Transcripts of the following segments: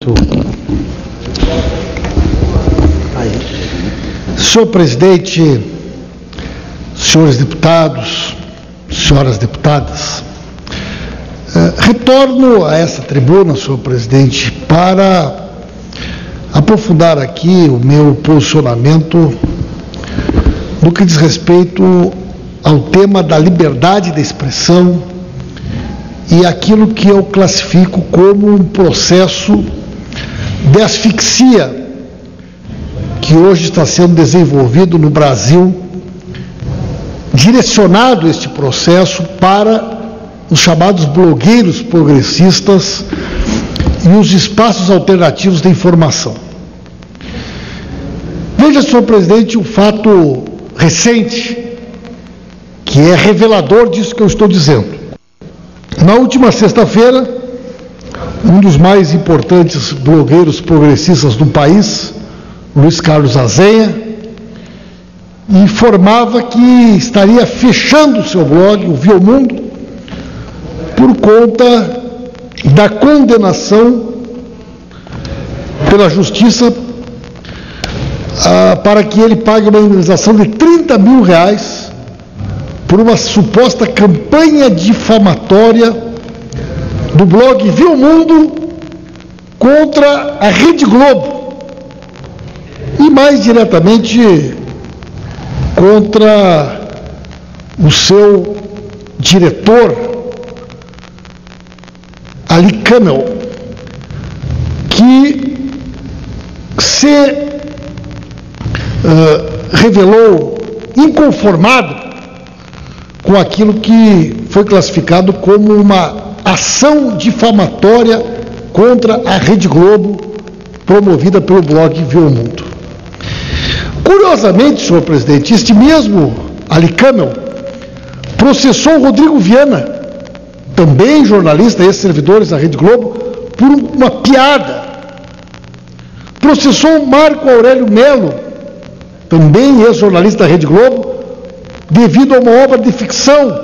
Muito. Senhor presidente, senhores deputados, senhoras deputadas, retorno a essa tribuna, senhor presidente, para aprofundar aqui o meu posicionamento no que diz respeito ao tema da liberdade de expressão e aquilo que eu classifico como um processo de asfixia que hoje está sendo desenvolvido no Brasil, direcionado este processo para os chamados blogueiros progressistas e os espaços alternativos de informação. Veja, senhor presidente, um fato recente, que é revelador disso que eu estou dizendo. Na última sexta-feira, um dos mais importantes blogueiros progressistas do país, Luiz Carlos Azenha, informava que estaria fechando o seu blog, o Viu Mundo, por conta da condenação pela Justiça para que ele pague uma indenização de R$30 mil por uma suposta campanha difamatória do blog Viu Mundo contra a Rede Globo e, mais diretamente, contra o seu diretor, Ali Kamel, que se revelou inconformado com aquilo que foi classificado como uma ação difamatória contra a Rede Globo, promovida pelo blog Viu Mundo. Curiosamente, senhor presidente, este mesmo Ali Kamel processou o Rodrigo Viana, também jornalista, ex-servidores da Rede Globo, por uma piada. Processou o Marco Aurélio Melo, também ex-jornalista da Rede Globo, devido a uma obra de ficção.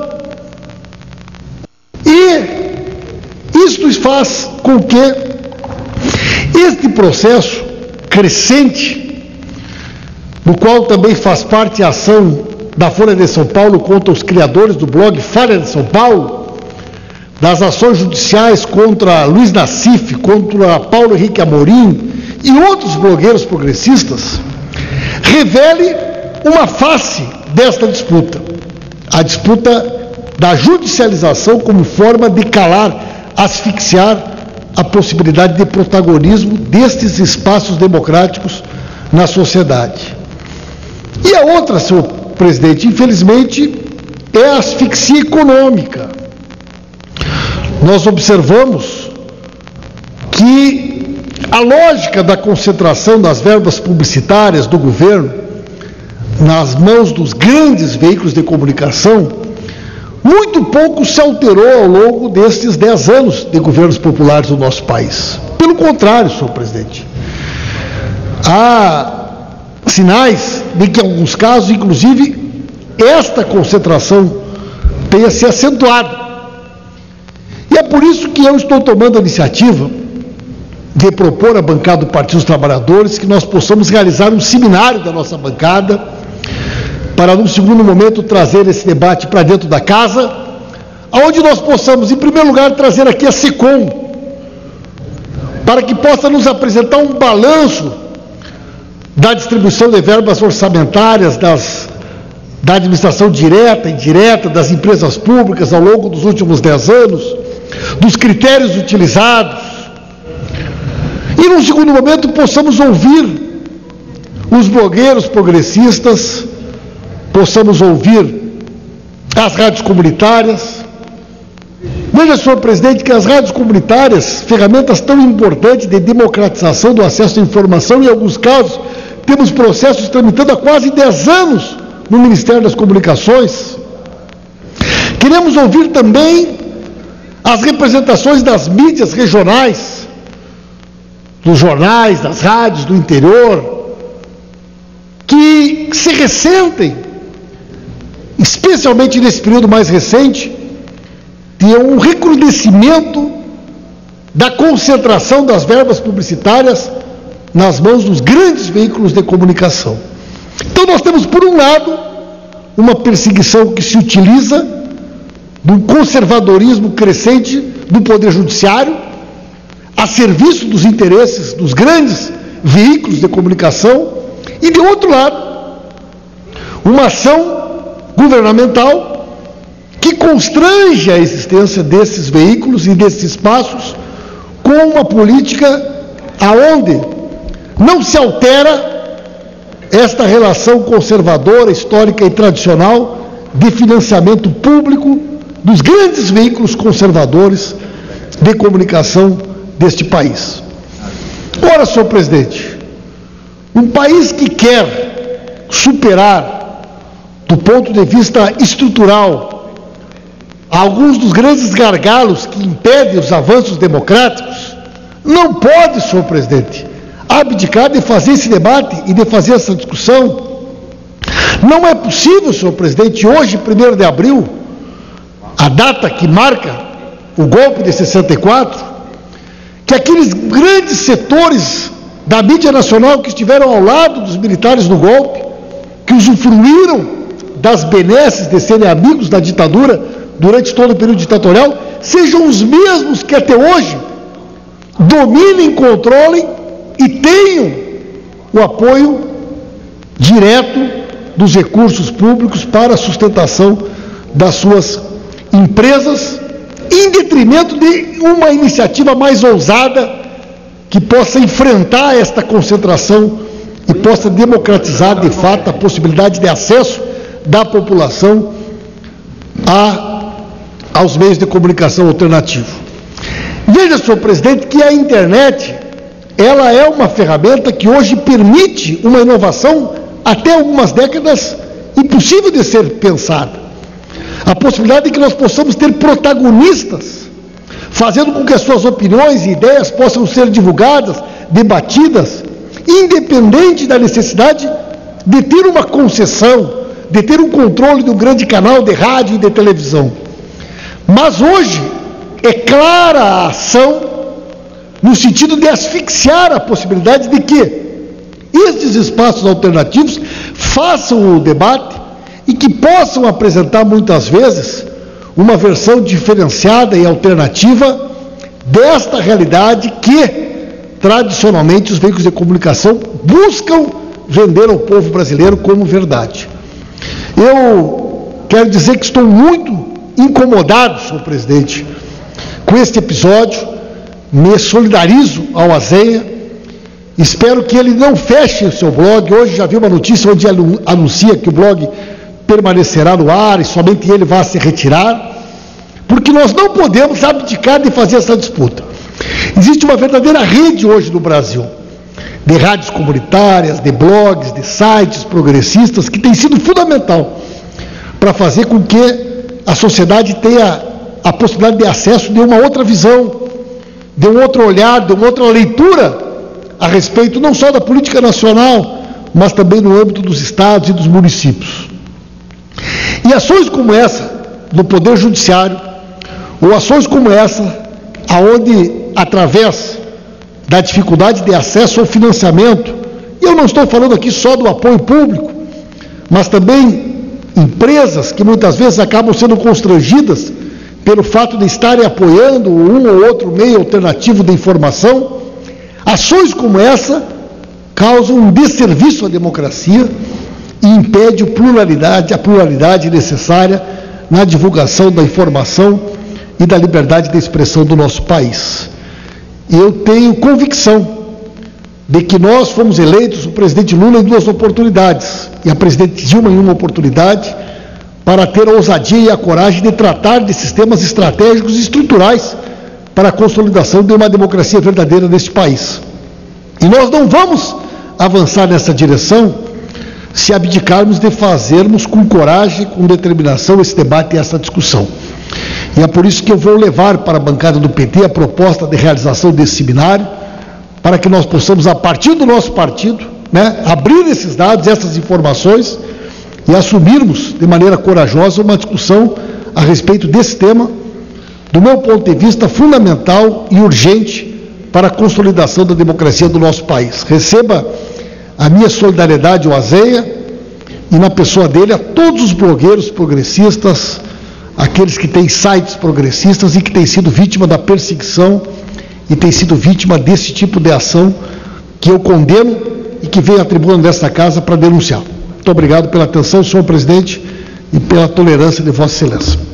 E isto faz com que este processo crescente, no qual também faz parte a ação da Folha de São Paulo contra os criadores do blog Folha de São Paulo, das ações judiciais contra Luiz Nassif, contra Paulo Henrique Amorim e outros blogueiros progressistas, revele uma face desta disputa, a disputa da judicialização como forma de calar, asfixiar a possibilidade de protagonismo destes espaços democráticos na sociedade. E a outra, senhor presidente, infelizmente, é a asfixia econômica. Nós observamos que a lógica da concentração das verbas publicitárias do governo nas mãos dos grandes veículos de comunicação muito pouco se alterou ao longo destes 10 anos de governos populares do nosso país. Pelo contrário, senhor presidente, há sinais de que, em alguns casos, inclusive, esta concentração tenha se acentuado. E é por isso que eu estou tomando a iniciativa de propor à bancada do Partido dos Trabalhadores que nós possamos realizar um seminário da nossa bancada para, num segundo momento, trazer esse debate para dentro da casa, onde nós possamos, em primeiro lugar, trazer aqui a SECOM, para que possa nos apresentar um balanço da distribuição de verbas orçamentárias da administração direta e indireta, das empresas públicas ao longo dos últimos 10 anos, dos critérios utilizados. E, num segundo momento, possamos ouvir os blogueiros progressistas, possamos ouvir as rádios comunitárias. Veja, senhor presidente, que as rádios comunitárias, ferramentas tão importantes de democratização do acesso à informação, em alguns casos, temos processos tramitando há quase 10 anos no Ministério das Comunicações. Queremos ouvir também as representações das mídias regionais, dos jornais, das rádios do interior, que se ressentem, especialmente nesse período mais recente, de um recrudescimento da concentração das verbas publicitárias nas mãos dos grandes veículos de comunicação. Então nós temos, por um lado, uma perseguição que se utiliza do conservadorismo crescente do Poder Judiciário a serviço dos interesses dos grandes veículos de comunicação e, de outro lado, uma ação governamental que constrange a existência desses veículos e desses espaços com uma política aonde não se altera esta relação conservadora, histórica e tradicional de financiamento público dos grandes veículos conservadores de comunicação deste país. Ora, senhor presidente, um país que quer superar, do ponto de vista estrutural, alguns dos grandes gargalos que impedem os avanços democráticos, não pode, senhor presidente, abdicar de fazer esse debate e de fazer essa discussão. Não é possível, senhor presidente, hoje, 1º de abril, a data que marca o golpe de 64, que aqueles grandes setores da mídia nacional que estiveram ao lado dos militares no golpe, que usufruíram das benesses de serem amigos da ditadura durante todo o período ditatorial, sejam os mesmos que até hoje dominem, controlem e tenham o apoio direto dos recursos públicos para a sustentação das suas empresas, em detrimento de uma iniciativa mais ousada que possa enfrentar esta concentração e possa democratizar de fato a possibilidade de acesso da população aos meios de comunicação alternativo. Veja, senhor presidente, que a internet, ela é uma ferramenta que hoje permite uma inovação até algumas décadas impossível de ser pensada. A possibilidade de que nós possamos ter protagonistas, fazendo com que as suas opiniões e ideias possam ser divulgadas, debatidas, independente da necessidade de ter uma concessão, de ter um controle de um grande canal de rádio e de televisão. Mas hoje é clara a ação no sentido de asfixiar a possibilidade de que estes espaços alternativos façam o debate e que possam apresentar muitas vezes uma versão diferenciada e alternativa desta realidade que tradicionalmente os veículos de comunicação buscam vender ao povo brasileiro como verdade. Eu quero dizer que estou muito incomodado, senhor presidente, com este episódio, me solidarizo ao Azenha, espero que ele não feche o seu blog. Hoje já vi uma notícia onde ele anuncia que o blog permanecerá no ar e somente ele vai se retirar, porque nós não podemos abdicar de fazer essa disputa. Existe uma verdadeira rede hoje no Brasil, de rádios comunitárias, de blogs, de sites progressistas, que tem sido fundamental para fazer com que a sociedade tenha a possibilidade de acesso de uma outra visão, de um outro olhar, de uma outra leitura a respeito não só da política nacional, mas também no âmbito dos estados e dos municípios. E ações como essa do Poder Judiciário, ou ações como essa, aonde, através da dificuldade de acesso ao financiamento, e eu não estou falando aqui só do apoio público, mas também empresas que muitas vezes acabam sendo constrangidas pelo fato de estarem apoiando um ou outro meio alternativo de informação, ações como essa causam um desserviço à democracia e impedem a pluralidade necessária na divulgação da informação e da liberdade de expressão do nosso país. Eu tenho convicção de que nós fomos eleitos, o presidente Lula, em 2 oportunidades, e a presidente Dilma em 1 oportunidade, para ter a ousadia e a coragem de tratar de sistemas estratégicos e estruturais para a consolidação de uma democracia verdadeira neste país. E nós não vamos avançar nessa direção se abdicarmos de fazermos com coragem, com determinação, esse debate e essa discussão. E é por isso que eu vou levar para a bancada do PT a proposta de realização desse seminário, para que nós possamos, a partir do nosso partido, abrir esses dados, essas informações, e assumirmos de maneira corajosa uma discussão a respeito desse tema, do meu ponto de vista, fundamental e urgente para a consolidação da democracia do nosso país. Receba a minha solidariedade ao Azeia e, na pessoa dele, a todos os blogueiros progressistas, aqueles que têm sites progressistas e que têm sido vítima da perseguição e têm sido vítima desse tipo de ação que eu condeno e que venho à tribuna desta casa para denunciar. Muito obrigado pela atenção, senhor presidente, e pela tolerância de Vossa Excelência.